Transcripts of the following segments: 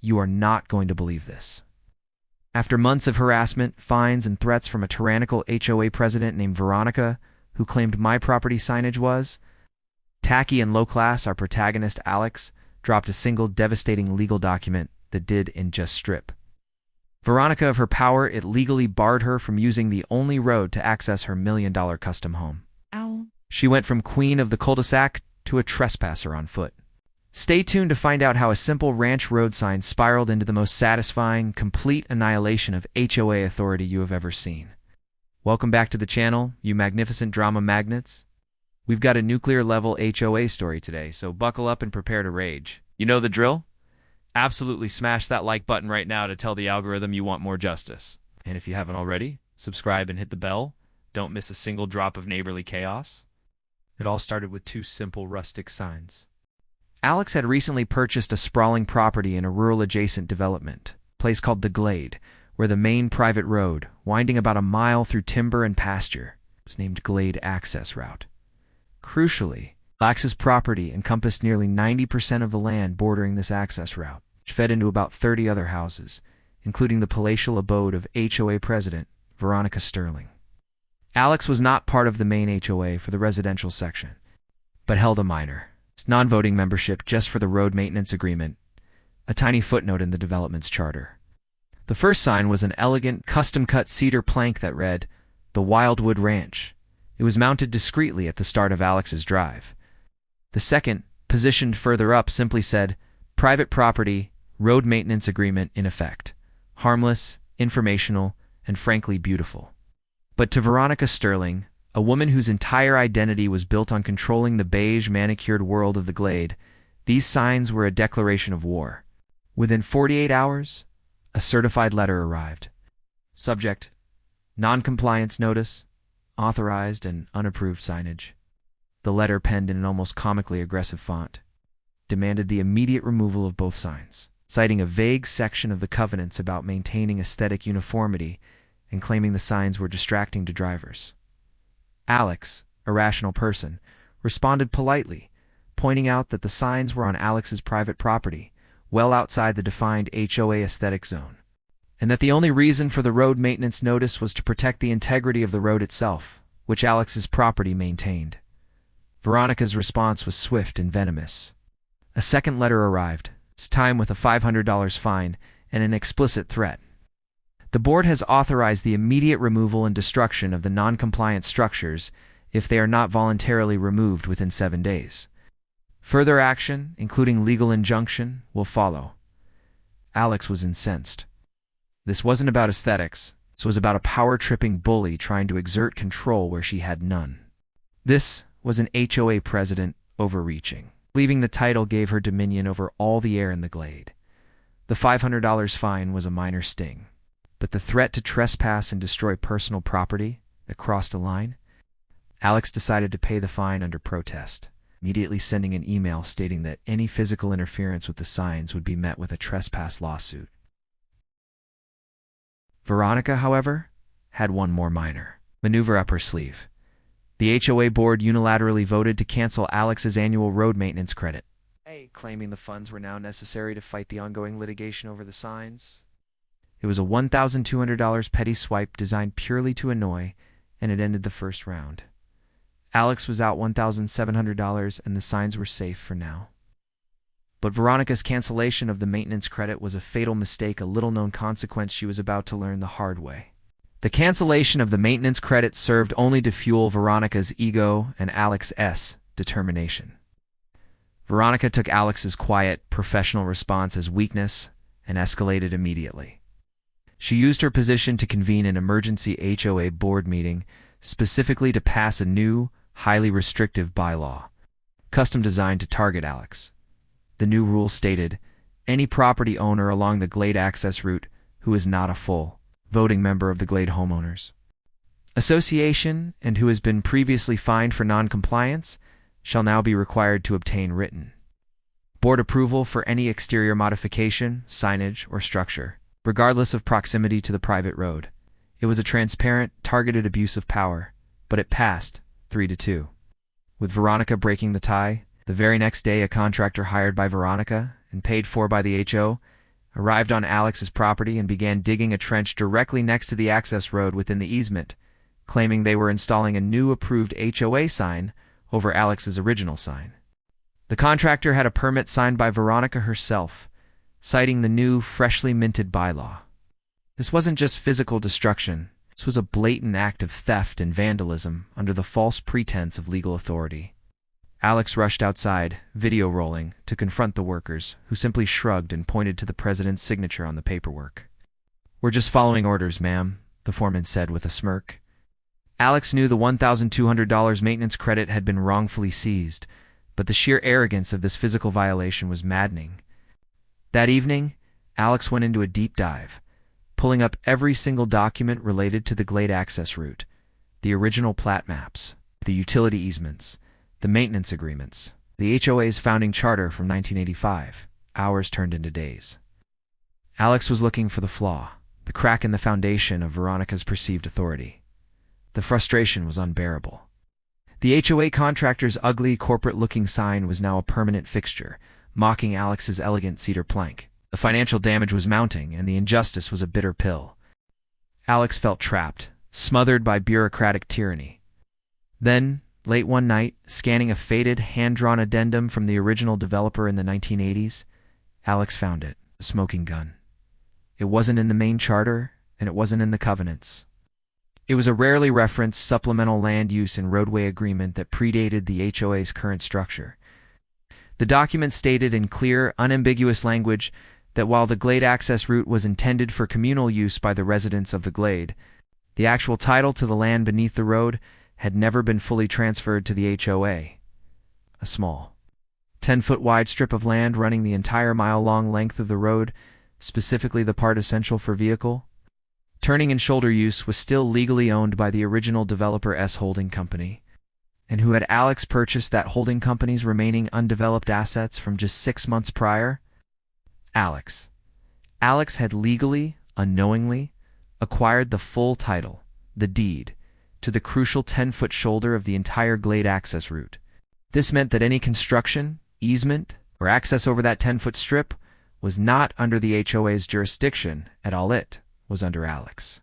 You are not going to believe this. After months of harassment, fines, and threats from a tyrannical HOA president named Veronica, who claimed my property signage was tacky and low class, our protagonist, Alex, dropped a single devastating legal document that did in just strip Veronica of her power. It legally barred her from using the only road to access her $1 million custom home. Ow. She went from queen of the cul-de-sac to a trespasser on foot. Stay tuned to find out how a simple ranch road sign spiraled into the most satisfying, complete annihilation of HOA authority you have ever seen. Welcome back to the channel, you magnificent drama magnets. We've got a nuclear-level HOA story today, so buckle up and prepare to rage. You know the drill? Absolutely smash that like button right now to tell the algorithm you want more justice. And if you haven't already, subscribe and hit the bell. Don't miss a single drop of neighborly chaos. It all started with two simple rustic signs. Alex had recently purchased a sprawling property in a rural-adjacent development, a place called The Glade, where the main private road, winding about a mile through timber and pasture, was named Glade Access Route. Crucially, Alex's property encompassed nearly 90% of the land bordering this access route, which fed into about 30 other houses, including the palatial abode of HOA president Veronica Sterling. Alex was not part of the main HOA for the residential section, but held a minor, non-voting membership just for the road maintenance agreement, a tiny footnote in the development's charter. The first sign was an elegant, custom-cut cedar plank that read, "The Wildwood Ranch." It was mounted discreetly at the start of Alex's drive. The second, positioned further up, simply said, "Private property, road maintenance agreement in effect." Harmless, informational, and frankly beautiful. But to Veronica Sterling, a woman whose entire identity was built on controlling the beige, manicured world of the Glade, these signs were a declaration of war. Within 48 hours, a certified letter arrived. Subject: non-compliance notice, authorized and unapproved signage. The letter, penned in an almost comically aggressive font, demanded the immediate removal of both signs, citing a vague section of the covenants about maintaining aesthetic uniformity and claiming the signs were distracting to drivers. Alex, a rational person, responded politely, pointing out that the signs were on Alex's private property, well outside the defined HOA aesthetic zone, and that the only reason for the road maintenance notice was to protect the integrity of the road itself, which Alex's property maintained. Veronica's response was swift and venomous. A second letter arrived, this time with a $500 fine and an explicit threat. The board has authorized the immediate removal and destruction of the non-compliant structures if they are not voluntarily removed within 7 days. Further action, including legal injunction, will follow. Alex was incensed. This wasn't about aesthetics. This was about a power-tripping bully trying to exert control where she had none. This was an HOA president overreaching. Leaving the title gave her dominion over all the air in the Glade. The $500 fine was a minor sting. But the threat to trespass and destroy personal property that crossed a line? Alex decided to pay the fine under protest, immediately sending an email stating that any physical interference with the signs would be met with a trespass lawsuit. Veronica, however, had one more minor maneuver up her sleeve. The HOA board unilaterally voted to cancel Alex's annual road maintenance credit, claiming the funds were now necessary to fight the ongoing litigation over the signs. It was a $1,200 petty swipe designed purely to annoy, and it ended the first round. Alex was out $1,700 and the signs were safe for now. But Veronica's cancellation of the maintenance credit was a fatal mistake, a little-known consequence she was about to learn the hard way. The cancellation of the maintenance credit served only to fuel Veronica's ego and Alex's determination. Veronica took Alex's quiet, professional response as weakness and escalated immediately. She used her position to convene an emergency HOA board meeting, specifically to pass a new, highly restrictive bylaw, custom designed to target Alex. The new rule stated, any property owner along the Glade access route who is not a full voting member of the Glade Homeowners Association and who has been previously fined for non-compliance shall now be required to obtain written board approval for any exterior modification, signage, or structure, regardless of proximity to the private road. It was a transparent, targeted abuse of power, but it passed 3-2. With Veronica breaking the tie, the very next day a contractor hired by Veronica and paid for by the HO arrived on Alex's property and began digging a trench directly next to the access road within the easement, claiming they were installing a new approved HOA sign over Alex's original sign. The contractor had a permit signed by Veronica herself, citing the new, freshly minted bylaw. This wasn't just physical destruction. This was a blatant act of theft and vandalism under the false pretense of legal authority. Alex rushed outside, video rolling, to confront the workers, who simply shrugged and pointed to the president's signature on the paperwork. "We're just following orders, ma'am," the foreman said with a smirk. Alex knew the $1,200 maintenance credit had been wrongfully seized, but the sheer arrogance of this physical violation was maddening. That evening, Alex went into a deep dive, pulling up every single document related to the Glade access route, the original plat maps, the utility easements, the maintenance agreements, the HOA's founding charter from 1985. Hours turned into days. Alex was looking for the flaw, the crack in the foundation of Veronica's perceived authority. The frustration was unbearable. The HOA contractor's ugly, corporate-looking sign was now a permanent fixture, mocking Alex's elegant cedar plank. The financial damage was mounting, and the injustice was a bitter pill. Alex felt trapped, smothered by bureaucratic tyranny. Then, late one night, scanning a faded, hand-drawn addendum from the original developer in the 1980s, Alex found it, a smoking gun. It wasn't in the main charter, and it wasn't in the covenants. It was a rarely referenced supplemental land use and roadway agreement that predated the HOA's current structure. The document stated in clear, unambiguous language that while the Glade access route was intended for communal use by the residents of the Glade, the actual title to the land beneath the road had never been fully transferred to the HOA. A small, 10-foot wide strip of land running the entire mile-long length of the road, specifically the part essential for vehicle, turning and shoulder use, was still legally owned by the original developer S Holding Company. And who had Alex purchased that holding company's remaining undeveloped assets from just 6 months prior? Alex. Alex had legally, unknowingly, acquired the full title, the deed, to the crucial 10-foot shoulder of the entire Glade access route. This meant that any construction, easement, or access over that 10-foot strip was not under the HOA's jurisdiction at all. It was under Alex.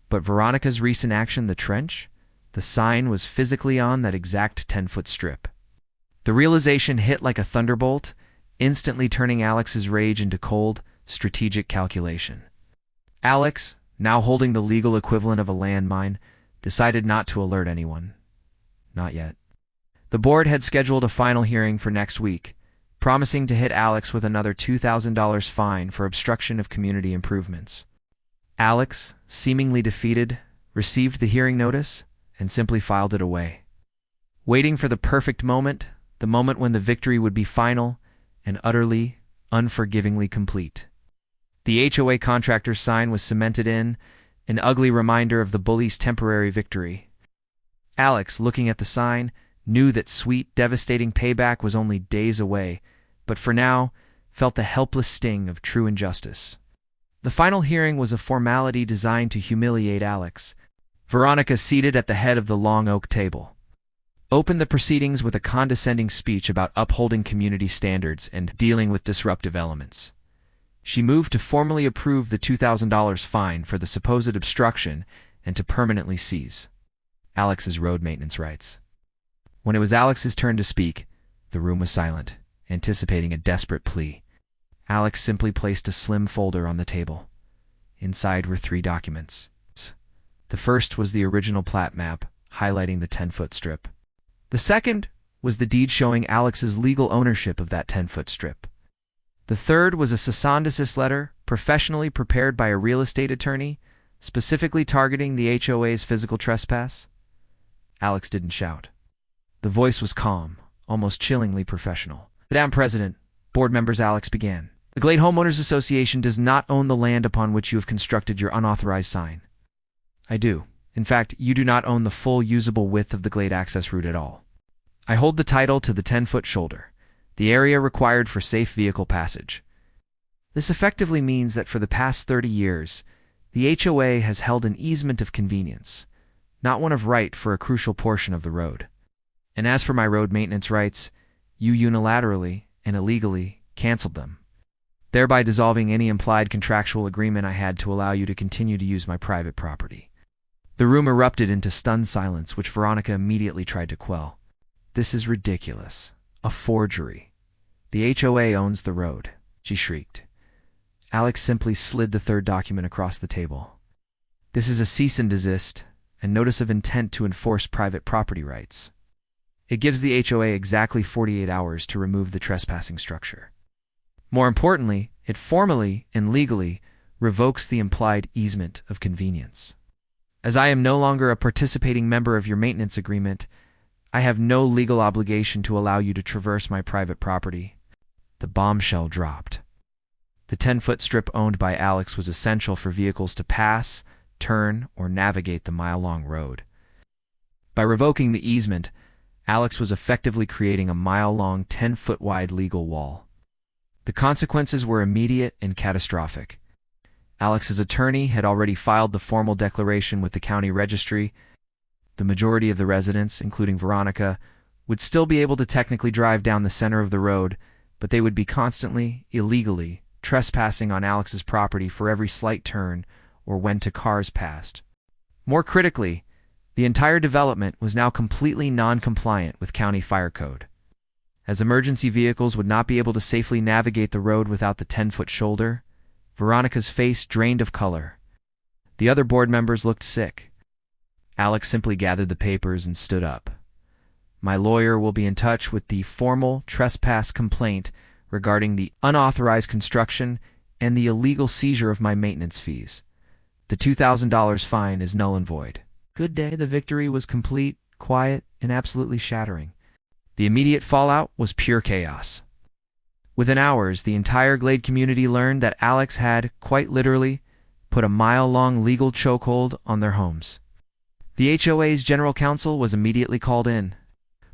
But Veronica's recent action, the trench, the sign was physically on that exact 10-foot strip. The realization hit like a thunderbolt, instantly turning Alex's rage into cold, strategic calculation. Alex, now holding the legal equivalent of a landmine, decided not to alert anyone. Not yet. The board had scheduled a final hearing for next week, promising to hit Alex with another $2,000 fine for obstruction of community improvements. Alex, seemingly defeated, received the hearing notice and simply filed it away, waiting for the perfect moment, the moment when the victory would be final and utterly, unforgivingly complete. The HOA contractor's sign was cemented in, an ugly reminder of the bully's temporary victory. Alex, looking at the sign, knew that sweet, devastating payback was only days away, but for now, felt the helpless sting of true injustice. The final hearing was a formality designed to humiliate Alex. Veronica, seated at the head of the long oak table, opened the proceedings with a condescending speech about upholding community standards and dealing with disruptive elements. She moved to formally approve the $2,000 fine for the supposed obstruction and to permanently seize Alex's road maintenance rights. When it was Alex's turn to speak, the room was silent, anticipating a desperate plea. Alex simply placed a slim folder on the table. Inside were 3 documents. The first was the original plat map, highlighting the 10-foot strip. The second was the deed showing Alex's legal ownership of that 10-foot strip. The third was a cease and desist letter, professionally prepared by a real estate attorney, specifically targeting the HOA's physical trespass. Alex didn't shout. The voice was calm, almost chillingly professional. "Madam President, board members," Alex began, "the Glade Homeowners Association does not own the land upon which you have constructed your unauthorized sign." "I do. In fact, you do not own the full usable width of the Glade access route at all. I hold the title to the 10-foot shoulder, the area required for safe vehicle passage. This effectively means that for the past 30 years, the HOA has held an easement of convenience, not one of right, for a crucial portion of the road. And as for my road maintenance rights, you unilaterally and illegally canceled them. thereby dissolving any implied contractual agreement I had to allow you to continue to use my private property. The room erupted into stunned silence, which Veronica immediately tried to quell. "This is ridiculous. A forgery. The HOA owns the road," she shrieked. Alex simply slid the third document across the table. "This is a cease and desist and notice of intent to enforce private property rights. It gives the HOA exactly 48 hours to remove the trespassing structure. More importantly, it formally and legally revokes the implied easement of convenience. As I am no longer a participating member of your maintenance agreement, I have no legal obligation to allow you to traverse my private property." The bombshell dropped. The 10-foot strip owned by Alex was essential for vehicles to pass, turn, or navigate the mile-long road. By revoking the easement, Alex was effectively creating a mile-long, 10-foot-wide legal wall. The consequences were immediate and catastrophic. Alex's attorney had already filed the formal declaration with the county registry. The majority of the residents, including Veronica, would still be able to technically drive down the center of the road, but they would be constantly, illegally, trespassing on Alex's property for every slight turn or when two cars passed. More critically, the entire development was now completely non-compliant with county fire code. As emergency vehicles would not be able to safely navigate the road without the 10-foot shoulder, Veronica's face drained of color. The other board members looked sick. Alex simply gathered the papers and stood up. "My lawyer will be in touch with the formal trespass complaint regarding the unauthorized construction and the illegal seizure of my maintenance fees. The $2,000 fine is null and void." Good day. The victory was complete, quiet, and absolutely shattering. The immediate fallout was pure chaos. Within hours, the entire Glade community learned that Alex had, quite literally, put a mile-long legal chokehold on their homes. The HOA's general counsel was immediately called in.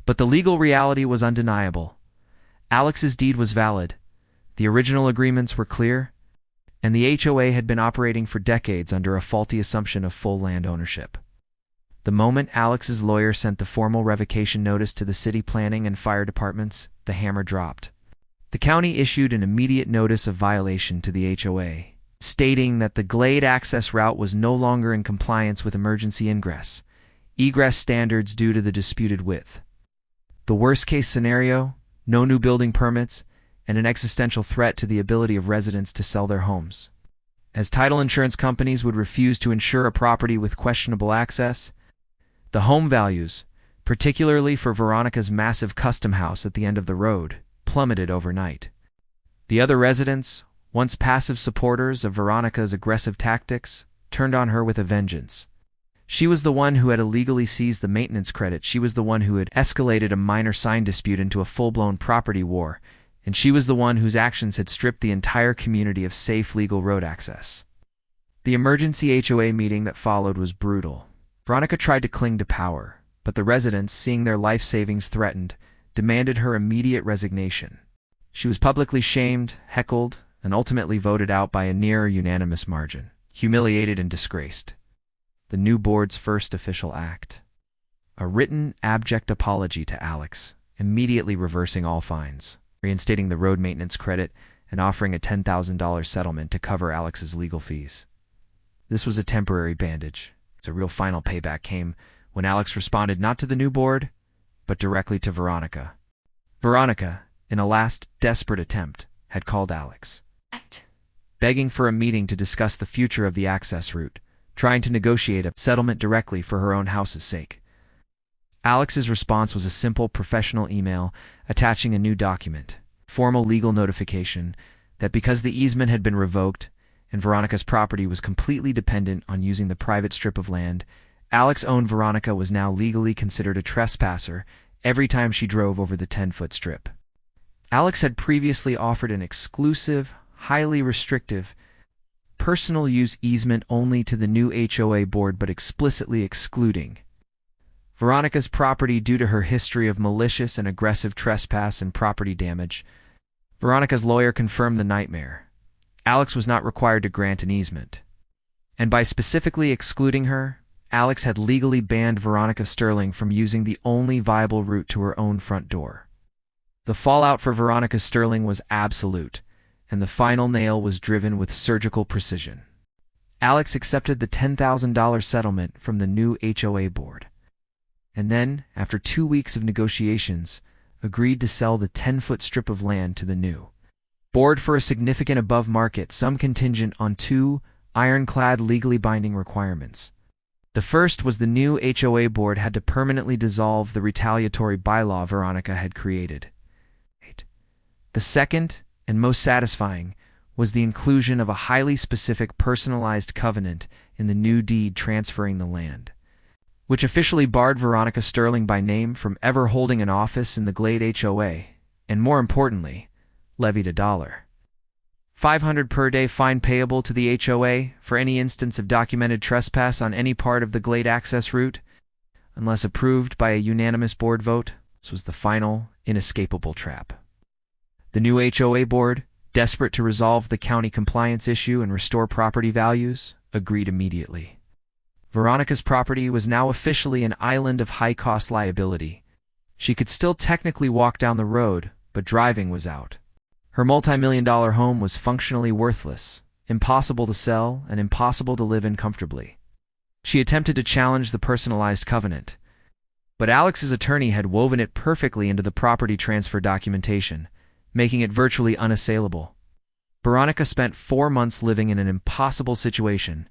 But the legal reality was undeniable. Alex's deed was valid, the original agreements were clear, and the HOA had been operating for decades under a faulty assumption of full land ownership. The moment Alex's lawyer sent the formal revocation notice to the city planning and fire departments, the hammer dropped. The county issued an immediate notice of violation to the HOA, stating that the Glade access route was no longer in compliance with emergency egress standards due to the disputed width. The worst-case scenario, no new building permits, and an existential threat to the ability of residents to sell their homes. As title insurance companies would refuse to insure a property with questionable access, the home values, particularly for Veronica's massive custom house at the end of the road, plummeted overnight. The other residents, once passive supporters of Veronica's aggressive tactics, turned on her with a vengeance. She was the one who had illegally seized the maintenance credit. She was the one who had escalated a minor sign dispute into a full-blown property war, and she was the one whose actions had stripped the entire community of safe legal road access. The emergency HOA meeting that followed was brutal. Veronica tried to cling to power, but the residents, seeing their life savings threatened, demanded her immediate resignation. She was publicly shamed, heckled, and ultimately voted out by a near-unanimous margin, humiliated and disgraced. The new board's first official act. A written, abject apology to Alex, immediately reversing all fines, reinstating the road maintenance credit, and offering a $10,000 settlement to cover Alex's legal fees. This was a temporary bandage. A real final payback came when Alex responded not to the new board, but directly to Veronica. Veronica, in a last desperate attempt, had called Alex, begging for a meeting to discuss the future of the access route, trying to negotiate a settlement directly for her own house's sake. Alex's response was a simple professional email attaching a new document, formal legal notification that because the easement had been revoked and Veronica's property was completely dependent on using the private strip of land, Alex-owned Veronica was now legally considered a trespasser every time she drove over the 10-foot strip. Alex had previously offered an exclusive, highly restrictive, personal use easement only to the new HOA board, but explicitly excluding Veronica's property due to her history of malicious and aggressive trespass and property damage. Veronica's lawyer confirmed the nightmare. Alex was not required to grant an easement. And by specifically excluding her, Alex had legally banned Veronica Sterling from using the only viable route to her own front door. The fallout for Veronica Sterling was absolute, and the final nail was driven with surgical precision. Alex accepted the $10,000 settlement from the new HOA board, and then, after 2 weeks of negotiations, agreed to sell the 10-foot strip of land to the new board for a significant above-market sum contingent on 2 ironclad legally binding requirements. The first was the new HOA board had to permanently dissolve the retaliatory bylaw Veronica had created. The second, and most satisfying, was the inclusion of a highly specific personalized covenant in the new deed transferring the land, which officially barred Veronica Sterling by name from ever holding an office in the Glade HOA, and more importantly, levied a $500 per day fine payable to the HOA for any instance of documented trespass on any part of the Glade access route, unless approved by a unanimous board vote. This was the final, inescapable trap. The new HOA board, desperate to resolve the county compliance issue and restore property values, agreed immediately. Veronica's property was now officially an island of high-cost liability. She could still technically walk down the road, but driving was out. Her multi-million-dollar home was functionally worthless, impossible to sell, and impossible to live in comfortably. She attempted to challenge the personalized covenant, but Alex's attorney had woven it perfectly into the property transfer documentation, making it virtually unassailable. Veronica spent 4 months living in an impossible situation,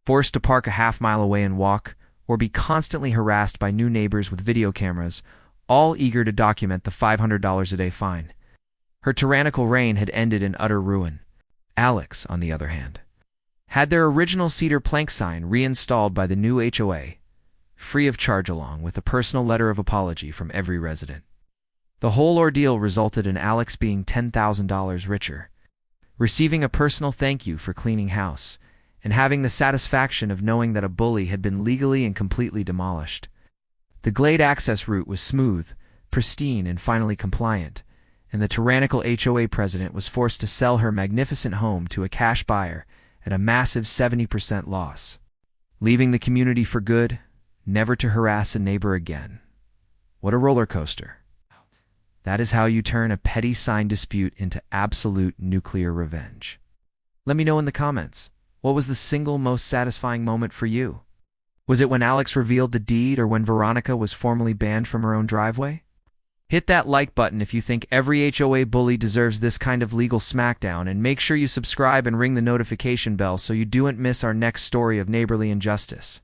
forced to park a half-mile away and walk, or be constantly harassed by new neighbors with video cameras, all eager to document the $500 a day fine. Her tyrannical reign had ended in utter ruin. Alex, on the other hand, had their original cedar plank sign reinstalled by the new HOA, free of charge along with a personal letter of apology from every resident. The whole ordeal resulted in Alex being $10,000 richer, receiving a personal thank you for cleaning house, and having the satisfaction of knowing that a bully had been legally and completely demolished. The Glade access route was smooth, pristine, and finally compliant, and the tyrannical HOA president was forced to sell her magnificent home to a cash buyer at a massive 70% loss, leaving the community for good, never to harass a neighbor again. What a roller coaster. That is how you turn a petty sign dispute into absolute nuclear revenge. Let me know in the comments, what was the single most satisfying moment for you? Was it when Alex revealed the deed or when Veronica was formally banned from her own driveway? Hit that like button if you think every HOA bully deserves this kind of legal smackdown, and make sure you subscribe and ring the notification bell so you don't miss our next story of neighborly injustice.